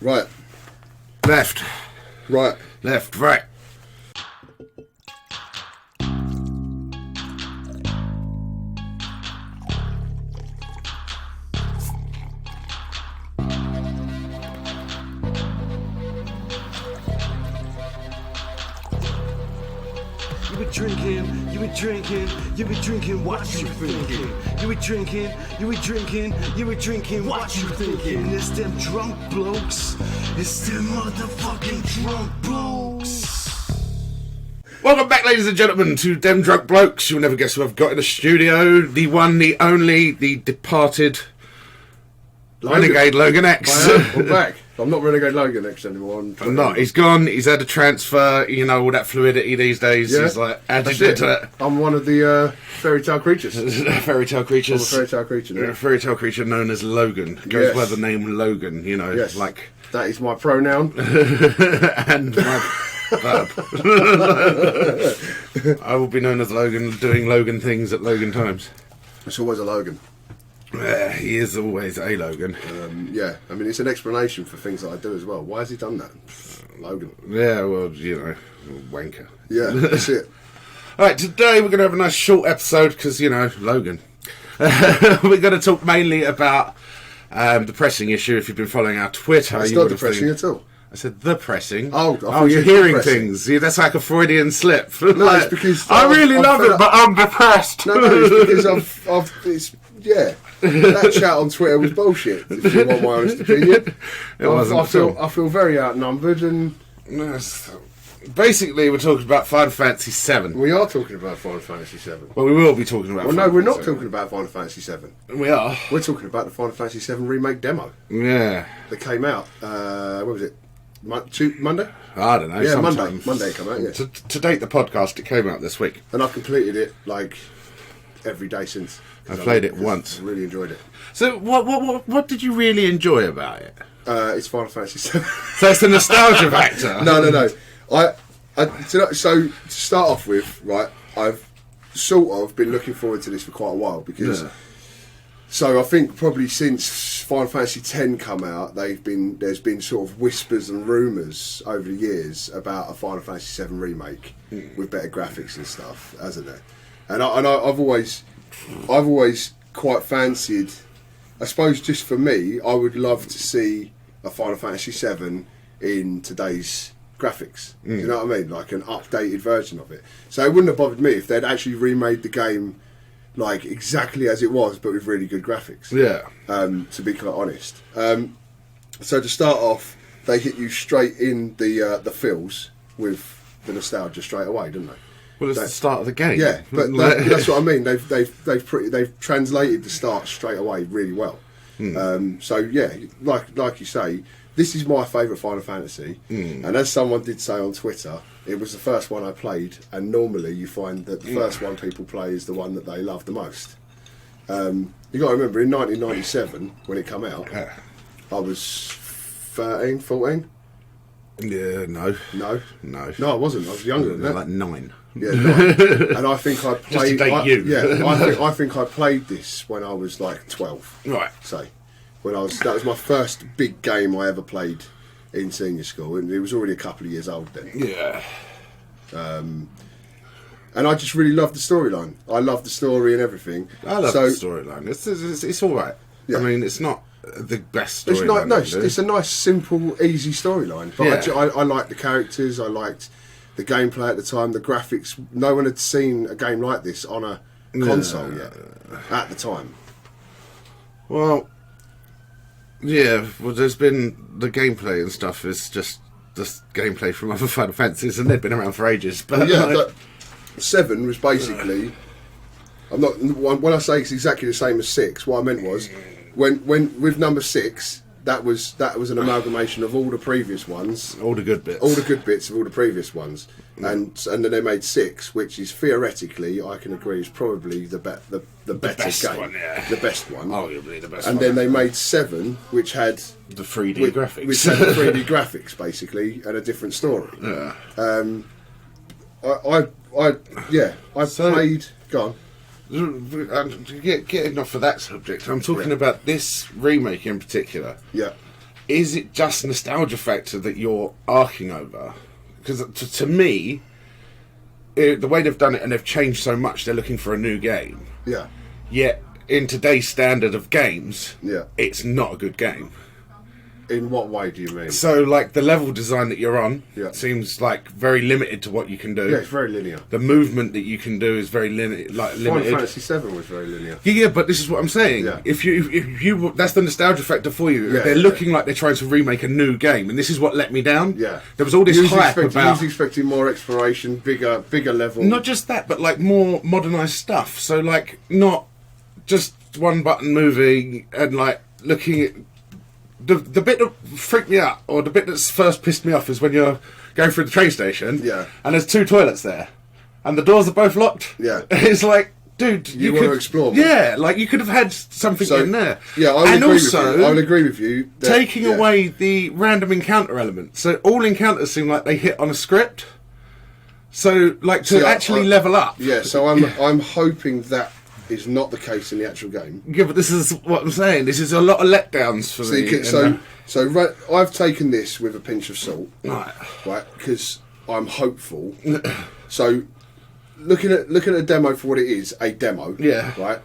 Right. Left. Right. Left. Right. You be drinking, you be drinking, you be drinking, what you thinking? You be drinking, you be drinking, you be drinking, what you thinking? It's them drunk blokes, it's them motherfucking drunk blokes. Welcome back, ladies and gentlemen, to Dem Drunk Blokes. You'll never guess who I've got in the studio. The one, the only, the departed Renegade Logan X. I'm back. I'm not Renegade Logan X anymore. I'm not. He's gone. He's had a transfer. You know, all that fluidity these days. Yeah. He's like addicted to it. I'm one of the fairy tale creatures. Fairy tale creatures. I'm a fairy tale creature now. A fairy tale creature known as Logan. Goes Yes. by the name Logan, you know. Yes. Like. That is my pronoun. And my verb. I will be known as Logan, doing Logan things at Logan times. It's always a Logan. He is always a Logan. Yeah, I mean, it's an explanation for things that I do as well. Why has he done that? Logan. Yeah, well, you know, wanker. Yeah, that's it. Alright, today we're going to have a nice short episode because, you know, Logan. We're going to talk mainly about the pressing issue. If you've been following our Twitter, It's you not would have depressing seen. at all. I said the pressing. Oh, I thought you you're said hearing depressing. things. Yeah, that's like a Freudian slip. No, it's because I really I've love fed it, up- but I'm depressed. No, it's because that chat on Twitter was bullshit, if you want my honest opinion. wasn't at all. I feel very outnumbered, and Yes. Basically, we're talking about Final Fantasy VII. we are talking about Final Fantasy VII. Well, we will be talking about. Well, no, Final we're not Fantasy talking about Final Fantasy VII. VII. We are. We're talking about the Final Fantasy VII remake demo Yeah. that came out. What was it? Monday? I don't know. Yeah, sometime. Monday it came out, yeah. To date the podcast, it came out this week. And I've completed it like every day since. I played it once. I really enjoyed it. So, what did you really enjoy about it? It's Final Fantasy VII. So it's the nostalgia factor. No. So to start off with, right, I've sort of been looking forward to this for quite a while because. Yeah. So I think probably since Final Fantasy X come out, there's been sort of whispers and rumours over the years about a Final Fantasy VII remake with better graphics and stuff, hasn't there? And I've always quite fancied. I suppose just for me, I would love to see a Final Fantasy VII in today's graphics. Do you know what I mean? Like an updated version of it. So it wouldn't have bothered me if they'd actually remade the game like exactly as it was, but with really good graphics. Yeah. To be quite honest. So to start off, they hit you straight in the feels with the nostalgia straight away, didn't they? Well, it's the start of the game. Yeah, but that's what I mean. They've translated the start straight away really well. So yeah, like you say, this is my favourite Final Fantasy, and as someone did say on Twitter, it was the first one I played, and normally you find that the first one people play is the one that they love the most. You got to remember, in 1997, when it came out, I was 13, 14. Yeah, no. No, No. I wasn't. I was younger than that. Like 9. Yeah, 9. And I think I played. date you. Yeah, I think I played this when I was like 12. Right. Say, that was my first big game I ever played in senior school, and it was already a couple of years old then. Yeah. And I just really loved the storyline. I loved the story and everything. I love the storyline. It's all right. Yeah. I mean, it's not the best It's storyline. it's a nice, simple, easy storyline. But Yeah. I liked the characters. I liked the gameplay at the time. The graphics. No one had seen a game like this on a console yet at the time. Well, yeah. Well, there's been the gameplay and stuff is just gameplay from other Final Fantasies, and they've been around for ages. But Yeah, like, 7 was basically. I'm not. When I say it's exactly the same as 6, what I meant was when with number 6, that was an amalgamation of all the previous ones, all the good bits. all the good bits of all the previous ones, and then they made 6, which is theoretically, I can agree, is probably the better best game, one, yeah. the best one. Arguably the best And one. then they made 7, which had the 3D graphics. which had the 3D graphics basically, and a different story. Yeah. I So- played. Go on. Getting off of that subject, I'm talking about this remake in particular. Yeah. is it just nostalgia factor that you're arcing over? Because to me, the way they've done it and they've changed so much, they're looking for a new game. Yeah. Yet, in today's standard of games, it's not a good game. In what way do you mean? So, like, the level design that you're on seems like very limited to what you can do. Yeah, it's very linear. The movement that you can do is very limited. Final Fantasy 7 was very linear. Yeah, but this is what I'm saying. Yeah. If you that's the nostalgia factor for you. They're looking like they're trying to remake a new game, and this is what let me down. Yeah, there was all this hype about. I was expecting more exploration, bigger level. Not just that, but like more modernised stuff. So like not just one button moving and like looking at. The bit that freaked me out, or the bit that's first pissed me off, is when you're going through the train station, and there's 2 toilets there, and the doors are both locked. Yeah, it's like, dude, you want to explore more. Yeah, like you could have had something in there. Yeah, I would agree with you. That, taking away the random encounter element, so all encounters seem like they hit on a script. So, like to actually level up. Yeah, so I'm hoping that is not the case in the actual game. Yeah, but this is what I'm saying. This is a lot of letdowns for me. So I've taken this with a pinch of salt, right? Because I'm hopeful. So looking at a demo for what it is, a demo, right?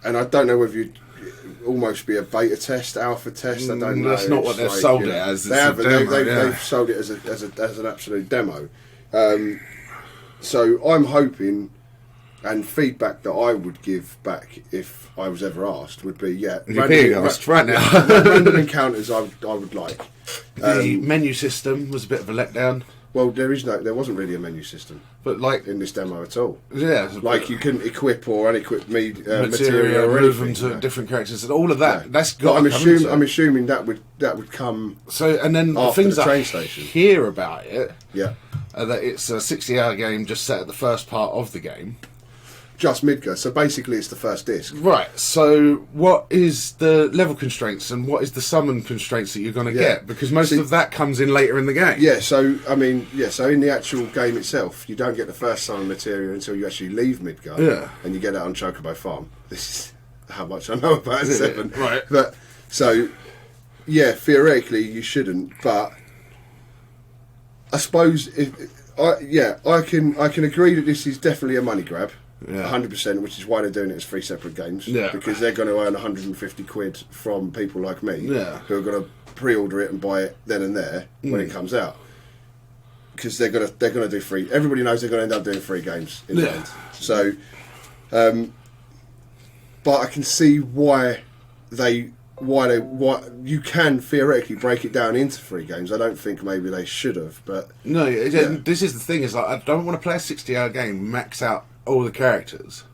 And I don't know whether you'd almost be a beta test, alpha test. I don't know. That's not what they've sold it as. They've sold it as an absolute demo. So I'm hoping. And feedback that I would give back if I was ever asked would be, right now. Random encounters I would like. The menu system was a bit of a letdown. Well, there wasn't really a menu system, but like in this demo at all. Yeah, like you couldn't equip or unequip material or move them to different characters and all of that. Yeah. That's got. I'm assuming that would come. So and then after the things the train I station. Hear about it, are that it's a 60-hour game just set at the first part of the game. Just Midgar, so basically it's the first disc. Right, so what is the level constraints and what is the summon constraints that you're going to get? Because most of that comes in later in the game. Yeah, so in the actual game itself, you don't get the first summon material until you actually leave Midgar. And you get it on Chocobo Farm. This is how much I know about 7. Right. But, so, theoretically you shouldn't, but I suppose, I can agree that this is definitely a money grab. 100%, which is why they're doing it as 3 separate games. Because they're going to earn 150 quid from people like me who are going to pre-order it and buy it then and there when it comes out. Because they're going to do free. Everybody knows they're going to end up doing free games in the end. So, but I can see why you can theoretically break it down into 3 games. I don't think maybe they should have, but this is the thing. Is like I don't want to play a 60-hour game, max out all the characters,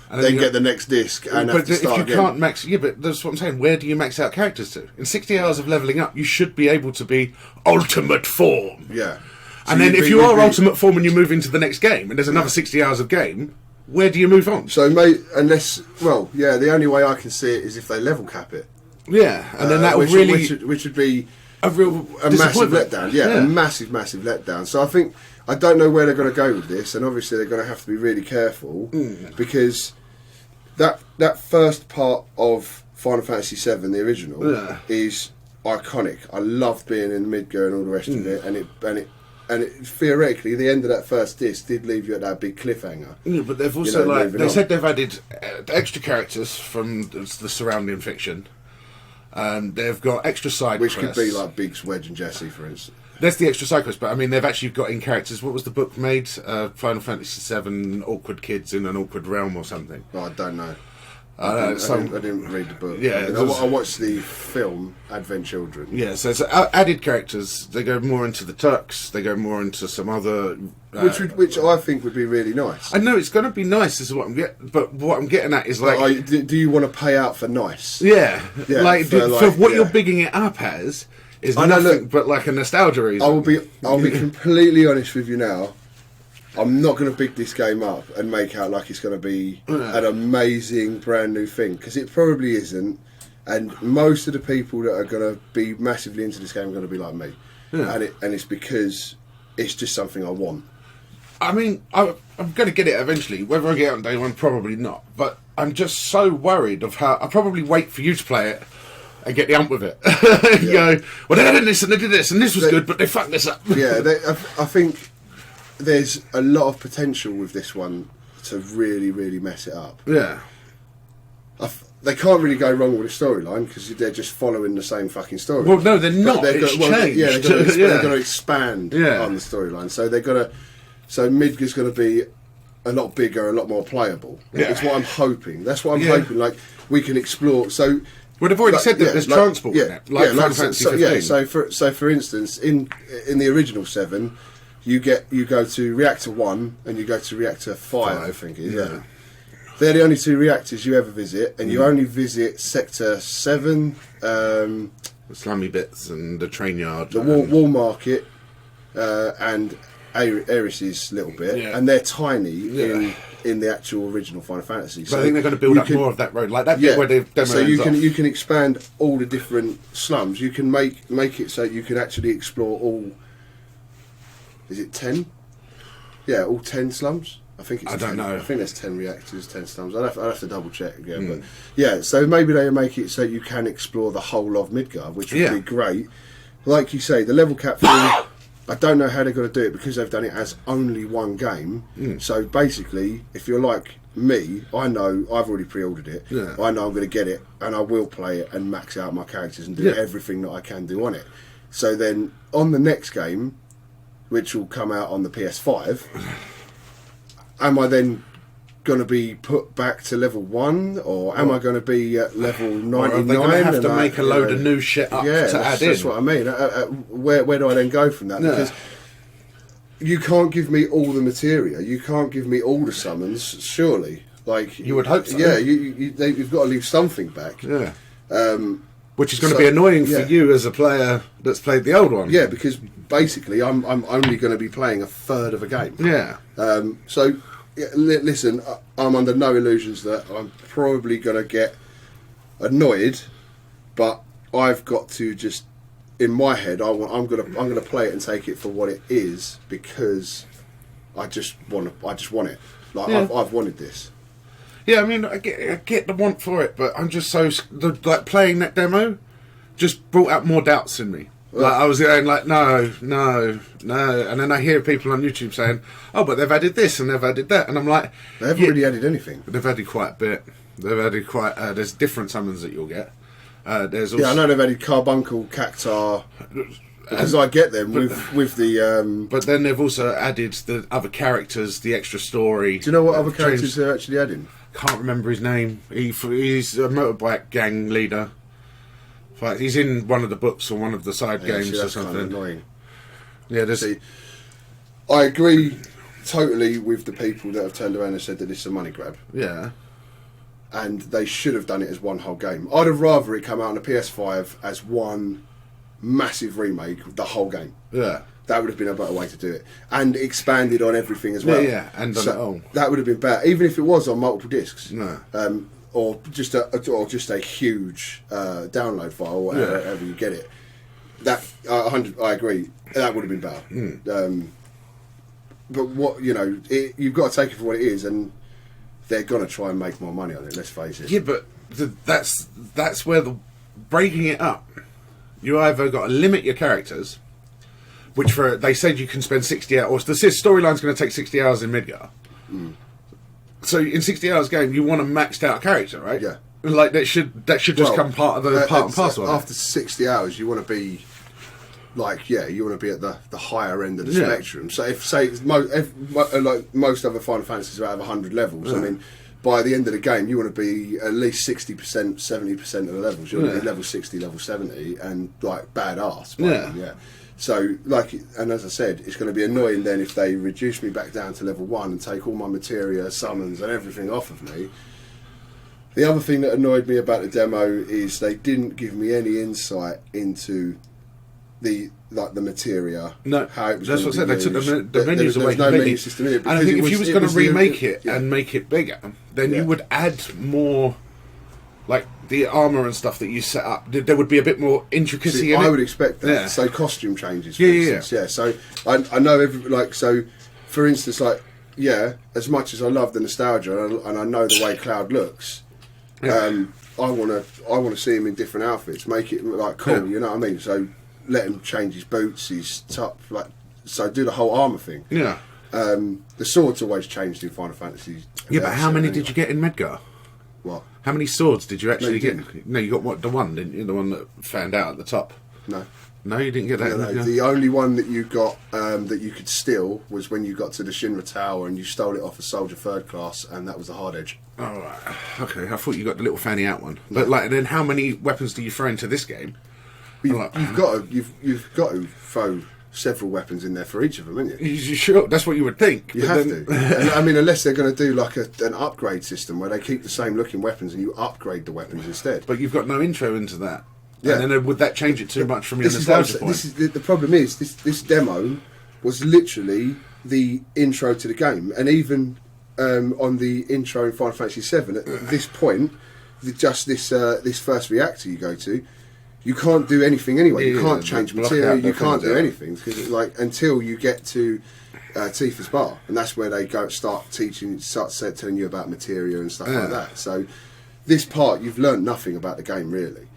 and then get the next disc and have to start if you can't max, but that's what I'm saying. Where do you max out characters to? In 60 hours of leveling up, you should be able to be ultimate form. Yeah, and then if you are ultimate form and you move into the next game, and there's another 60 hours of game, where do you move on? So, the only way I can see it is if they level cap it. Yeah, and then that would really, which would be a massive letdown. Yeah, a massive letdown. So I don't know where they're going to go with this, and obviously they're going to have to be really careful because that first part of Final Fantasy VII, the original, is iconic. I loved being in Midgar and all the rest of it, and it theoretically the end of that first disc did leave you at that big cliffhanger. Yeah, but they've also they said they've added extra characters from the surrounding fiction. And they've got extra side quests. Which could be like Biggs, Wedge and Jesse, for instance. That's the extra side quest, but I mean, they've actually got in characters. What was the book made? Final Fantasy VII, Awkward Kids in an Awkward Realm or something? Oh, I don't know. I didn't read the book. Yeah, I watched the film Advent Children. Yeah, so it's added characters. They go more into the Turks. They go more into some other, which I think would be really nice. I know it's going to be nice. Is what I'm getting, but what I'm getting at is like, do you want to pay out for nice? Yeah, for what you're bigging it up as is nothing but like a nostalgia reason. I'll be completely honest with you now. I'm not going to big this game up and make out like it's going to be an amazing brand new thing, because it probably isn't, and most of the people that are going to be massively into this game are going to be like me, and it's because it's just something I want. I mean, I'm going to get it eventually. Whether I get it on day one, probably not, but I'm just so worried of how I'll probably wait for you to play it and get the ump with it. You go, well, they did this and they did this and this was good, but they fucked this up. Yeah, I think there's a lot of potential with this one to really, really mess it up. Yeah. They can't really go wrong with the storyline because they're just following the same fucking story. Well, no, they're not. It's changed. Yeah, they've got to expand Yeah. on the storyline. So they've got to. So Midgar's going to be a lot bigger, a lot more playable. Yeah. It's what I'm hoping. That's what I'm hoping. Like we can explore. So. Well, they've already said that there's transport in it, like Final Fantasy 15. So for instance, in the original 7, you go to Reactor 1 and you go to Reactor 5, I think it is. Yeah. They're the only 2 reactors you ever visit, and you only visit Sector 7, the slummy bits and the train yard, the wall market, and Aeris's little bit, and they're tiny in the actual original Final Fantasy. So I think they're going to build up more of that road, like that bit where they've demo. So you can expand all the different slums. You can make it so you can actually explore all. Is it 10? Yeah, all 10 slums. I think it's. I don't know. I think there's 10 reactors, 10 slums. I'd have to double check again, but yeah. So maybe they make it so you can explore the whole of Midgar, which would be great. Like you say, the level cap thing. I don't know how they're going to do it because they've done it as only one game. So basically, if you're like me, I know I've already pre-ordered it. Yeah. I know I'm going to get it, and I will play it and max out my characters and do everything that I can do on it. So then, on the next game, which will come out on the PS5, am I then going to be put back to level 1, or am I going to be at level 99? Or are they going to have to make a load of new shit up to add in? That's what I mean. Where do I then go from that? Because you can't give me all the materia. You can't give me all the summons, surely. Like you would hope so. Yeah, you've got to leave something back. Yeah. Which is going to be annoying for you as a player that's played the old one. Yeah, because basically I'm only going to be playing a third of a game. Yeah. So listen, I'm under no illusions that I'm probably going to get annoyed, but I've got to just, in my head, I'm going to play it and take it for what it is, because I just want it. Like I've wanted this. Yeah, I mean, I get the want for it, but I'm just so like playing that demo just brought out more doubts in me. Like I was going like, no, and then I hear people on YouTube saying, "Oh, but they've added this and they've added that," and I'm like, they haven't really added anything. They've added quite a bit. They've added quite. There's different summons that you'll get. There's also, I know they've added carbuncle, cactar, because I get them with the. But then they've also added the other characters, the extra story. Do you know what other characters they're actually adding? Can't remember his name. He's a motorbike gang leader. He's in one of the books or one of the side games or something. Kind of annoying. Yeah, I agree totally with the people that have turned around and said that it's a money grab. Yeah. And they should have done it as one whole game. I'd have rather it come out on the PS5 as one massive remake of the whole game. Yeah. That would have been a better way to do it. And expanded on everything as well. Yeah, and on it all. That would have been better, even if it was on multiple discs. No. Or just a huge download file, or whatever you get it. That I agree. That would have been better. But what you've got to take it for what it is, and they're gonna try and make more money on it. Let's face it. Yeah, but that's where the breaking it up. You either got to limit your characters, which they said you can spend 60 hours. The storyline's going to take 60 hours in Midgar. So in 60 hours game, you want a maxed out character, right? Yeah. Like that should just come part of the part and parcel. After 60 hours, you want to be you want to be at the higher end of the spectrum. So if most other Final Fantasies have 100 levels, I mean, by the end of the game, you want to be at least 60%, 70% of the levels. You want to be level 60, level 70, and badass. Yeah. So, and as I said, it's going to be annoying then if they reduce me back down to level 1 and take all my materia, summons, and everything off of me. The other thing that annoyed me about the demo is they didn't give me any insight into the materia. No, how it was. That's what I said. They took the menus away. There was no menu system in it. And I think if you was going to remake it and make it bigger, then you would add more. Like the armour and stuff that you set up, there would be a bit more intricacy in it. I would expect that. Yeah. So costume changes, for instance. Yeah. So I know so for instance, as much as I love the nostalgia and I know the way Cloud looks, I want to see him in different outfits, make it like cool. You know what I mean? So let him change his boots, his top, like so do the whole armor thing. Yeah. The swords always changed in Final Fantasy. Yeah, but how many did you get in Medgar? What? How many swords did you actually get? didn't. No, you got what? The one, didn't you? The one that found out at the top. No. No, you didn't get that. No, the only one that you got that you could steal was when you got to the Shinra Tower and you stole it off a soldier 3rd class, and that was the hard edge. Oh, right. Okay, I thought you got the little fanny out one. But like, then how many weapons do you throw into this game? You've got to throw several weapons in there for each of them, haven't you? You sure? That's what you would think. You have to. And, I mean, unless they're going to do like an upgrade system where they keep the same looking weapons and you upgrade the weapons instead. But you've got no intro into that. Yeah. And then would that change it too much from your nostalgia point? This is the problem is this demo was literally the intro to the game, and even on the intro in Final Fantasy VII at this point, this first reactor you go to, you can't do anything anyway. You can't change material. You can't do anything because until you get to Tifa's bar, and that's where they start telling you about materia and stuff like that. So this part you've learned nothing about the game really.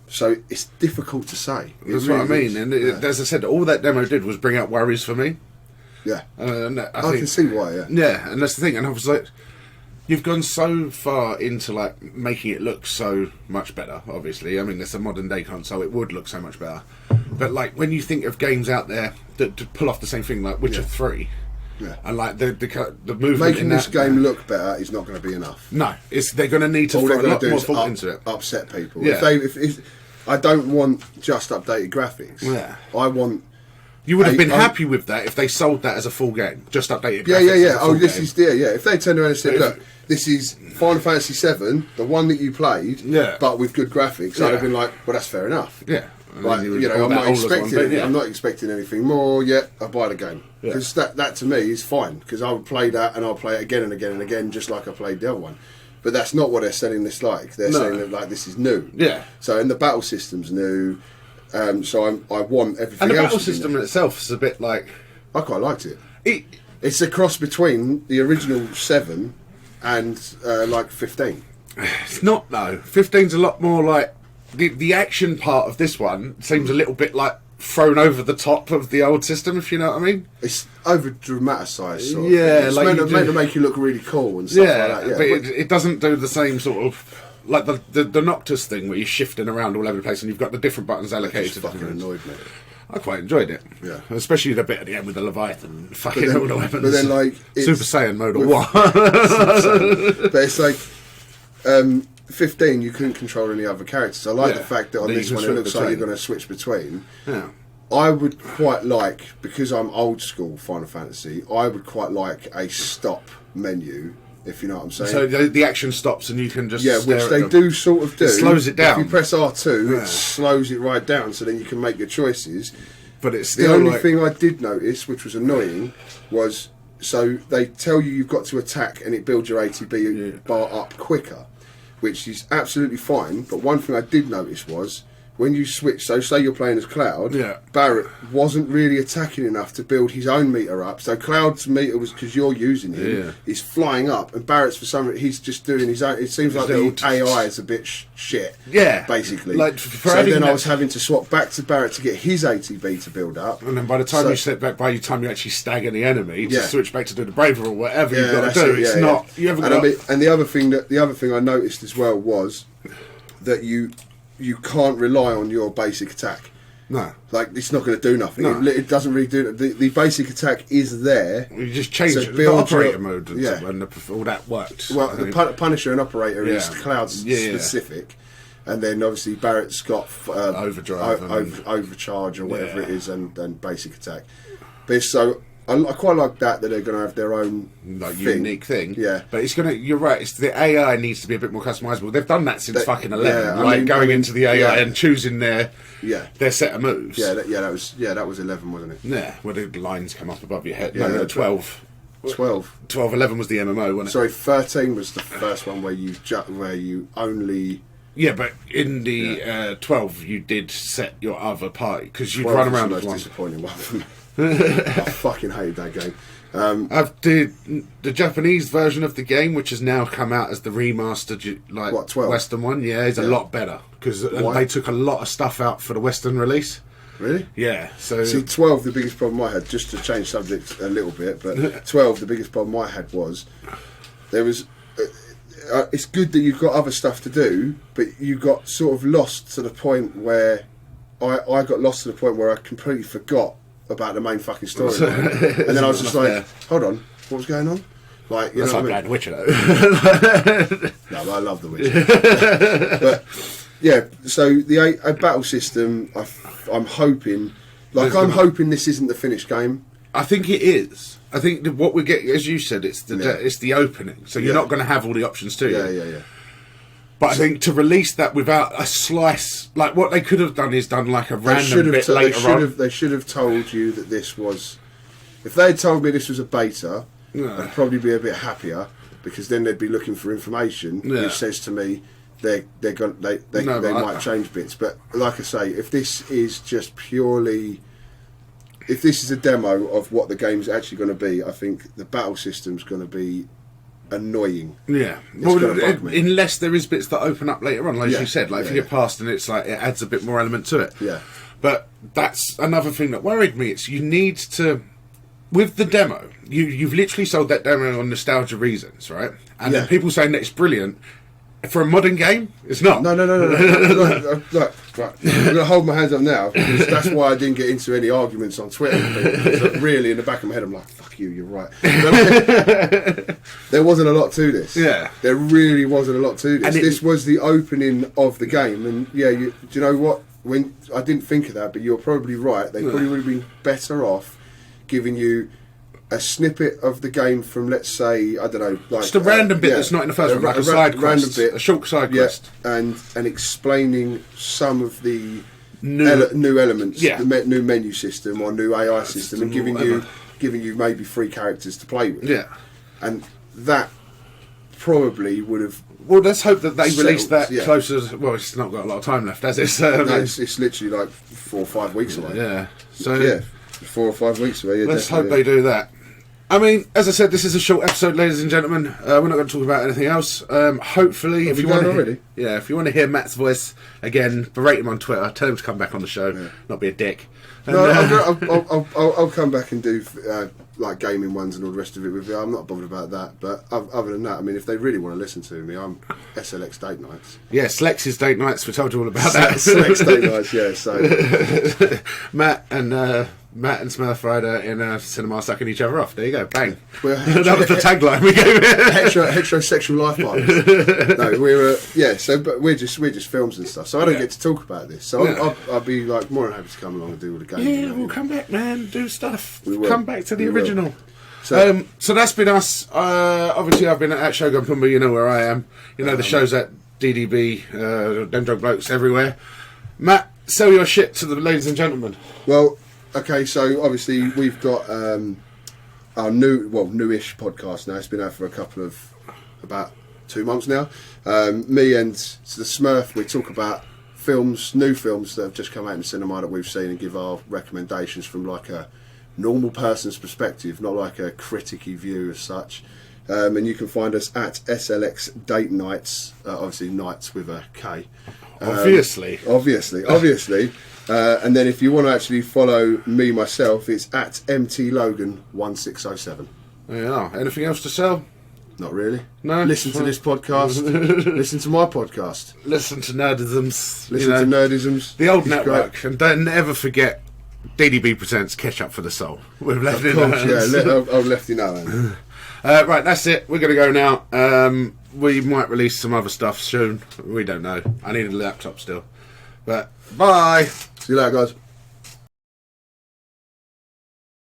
So it's difficult to say. That's what I mean. And as I said, all that demo did was bring out worries for me. Yeah, and I can see why. Yeah, yeah, and that's the thing. And I was like, you've gone so far into like making it look so much better. Obviously, I mean, it's a modern day console; it would look so much better. But like when you think of games out there that pull off the same thing, like Witcher 3. Yeah. And like the movement making this game look better is not going to be enough. No, they're going to need to throw a lot more thought into it. Upset people. Yeah. If I don't want just updated graphics. Yeah. I want. You would have been happy with that if they sold that as a full game, just updated graphics. Yeah. Oh, this is If they turned around and said, "Look, this is Final Fantasy VII, the one that you played, but with good graphics," I'd have been like, "Well, that's fair enough." Yeah. Like, I'm not expecting anything more yet. I buy the game because that to me is fine because I would play that and I'll play it again and again and again just like I played the other one. But that's not what they're selling this like. They're saying that like this is new. Yeah. So and the battle system's new. So I want everything. And the else battle system in itself is a bit like I quite liked it. It's a cross between the original 7 and like 15. It's not though. 15's a lot more like. The action part of this one seems a little bit like thrown over the top of the old system, if you know what I mean. It's over dramatised, sort of. Yeah, it's like meant to make you look really cool and stuff like that. Yeah, but it doesn't do the same sort of like the Noctis thing where you're shifting around all over the place and you've got the different buttons allocated. It just fucking annoyed me. I quite enjoyed it. Yeah, especially the bit at the end with the Leviathan, fucking all the weapons. But then, like Super Saiyan mode or what? But it's like. 15, you couldn't control any other characters. I like the fact that on this one it looks like you're going to switch between. Yeah. I would quite like, because I'm old school Final Fantasy, I would quite like a stop menu, if you know what I'm saying. So the action stops and you can just which they do sort of do. It slows it down. If you press R2, it slows it right down, so then you can make your choices. But it's still the only thing I did notice, which was annoying, was so they tell you you've got to attack and it builds your ATB bar up quicker, which is absolutely fine. But one thing I did notice was when you switch, so say you're playing as Cloud, Barrett wasn't really attacking enough to build his own meter up. So Cloud's meter was, because you're using him, he's flying up, and Barrett's for some reason, he's just doing his own. It seems like the AI is a bit shit. Yeah. Basically. Like, so then I was having to swap back to Barrett to get his ATB to build up. And then by the time you step back, by the time you actually stagger the enemy, to switch back to do the braver or whatever you've got to do, it's not. You haven't got. And the other thing I noticed as well was that you can't rely on your basic attack. No. Like, it's not going to do nothing. No. It doesn't really do... The basic attack is there. You just change the operator mode and all that worked. Well, the Punisher and Operator is Cloud specific. And then, obviously, Barrett's got... Overdrive. Overcharge or whatever it is and basic attack. But so... I quite like that they're going to have their own unique thing. Yeah, but it's going to. You're right. It's the AI needs to be a bit more customizable. They've done that since fucking 11. Going into the AI and choosing their set of moves. That was 11, wasn't it? Yeah, where the lines come up above your head. No, 12. 12. 11 was the MMO, wasn't it? Sorry, 13 was the first one where you only Yeah, but in the 12, you did set your other party because you'd 12 run was around the with most one. disappointing one for me. I fucking hated that game. I've did the Japanese version of the game, which has now come out as the remastered, like What, 12? Western one. Yeah, is a lot better because Why? they took a lot of stuff out for the Western release. Really? Yeah. So See, 12, the biggest problem I had, just to change subject a little bit, but 12, the biggest problem I had was there was. It's good that you've got other stuff to do, but you got sort of lost to the point where I got lost to the point where I completely forgot about the main fucking storyline, and then I was just like, "Hold on, what was going on?" Like, you that's know like what I mean? Black Witcher, though. No, I love The Witcher. But yeah, so a battle system. I'm hoping, I'm hoping this isn't the finished game. I think it is. I think that what we get, as you said, it's the opening, so you're not going to have all the options to you. Yeah. But I think to release that without a slice, like what they could have done is done like a random bit later on. They should have told you that this was. If they had told me this was a beta, I'd probably be a bit happier because then they'd be looking for information which says to me they might change bits. But like I say, if this is just purely. If this is a demo of what the game's actually going to be, I think the battle system's going to be annoying. Yeah, unless there is bits that open up later on, like you said, like if you get past and it's like it adds a bit more element to it. Yeah, but that's another thing that worried me. It's you need to with the demo. You've literally sold that demo on nostalgia reasons, right? And then people saying that it's brilliant. For a modern game, it's not. No. Look, right. I'm going to hold my hands up now because that's why I didn't get into any arguments on Twitter. Because really, in the back of my head, I'm like, fuck you, you're right. There wasn't a lot to this. Yeah. There really wasn't a lot to this. And this was the opening of the game. And yeah, do you know what? When I didn't think of that, but you're probably right. They probably would have been better off giving you a snippet of the game from, let's say, I don't know, like just a random bit that's not in the first one, like a side quest, a short side quest, and explaining some of the new elements, the new menu system or new AI system, and giving you maybe 3 characters to play with. Yeah, and that probably would have. Well, let's hope that they release that closer. Well, it's not got a lot of time left, has it? So, no, it's literally like 4 or 5 weeks away. Yeah, so 4 or 5 weeks away. Let's hope they do that. I mean, as I said, this is a short episode, ladies and gentlemen. We're not going to talk about anything else. Hopefully, if you want to hear Matt's voice again, berate him on Twitter. Tell him to come back on the show, not be a dick. And, I'll come back and do like gaming ones and all the rest of it with you. I'm not bothered about that. But other than that, I mean, if they really want to listen to me, I'm SLX Date Nights. Yeah, Slex's Date Nights. We told you all about that. Slex Date Nights, yeah. So Matt and Smurf Rider in cinema sucking each other off. There you go, bang. That was the tagline we gave it. Heterosexual life partners. No, but we're just films and stuff. So I don't get to talk about this. So I'll be like more than happy to come along and do all the games. Yeah, we'll come back, man. Do stuff. We will. Come back to the original. So that's been us. Obviously, I've been at Shogun Pumba. You know where I am. You know the show's at DDB, Dem Drug Blokes everywhere. Matt, sell your shit to the ladies and gentlemen. Well, okay, so obviously we've got our newish podcast now. It's been out for about 2 months now. Me and the Smurf, we talk about new films that have just come out in the cinema that we've seen and give our recommendations from like a normal person's perspective, not like a criticky view as such. And you can find us at SLX Date Nights, obviously nights with a K. Obviously. And then if you want to actually follow me myself, it's at MTLogan1607. Yeah. Anything else to sell? Not really. No. Listen to this podcast. Listen to my podcast. Listen to Nerdisms. To Nerdisms. The old network. Great. And don't ever forget DDB presents Ketchup for the Soul. With Lefty Lefty Nolan. Right, that's it. We're going to go now. We might release some other stuff soon. We don't know. I need a laptop still. But bye. See you later, guys.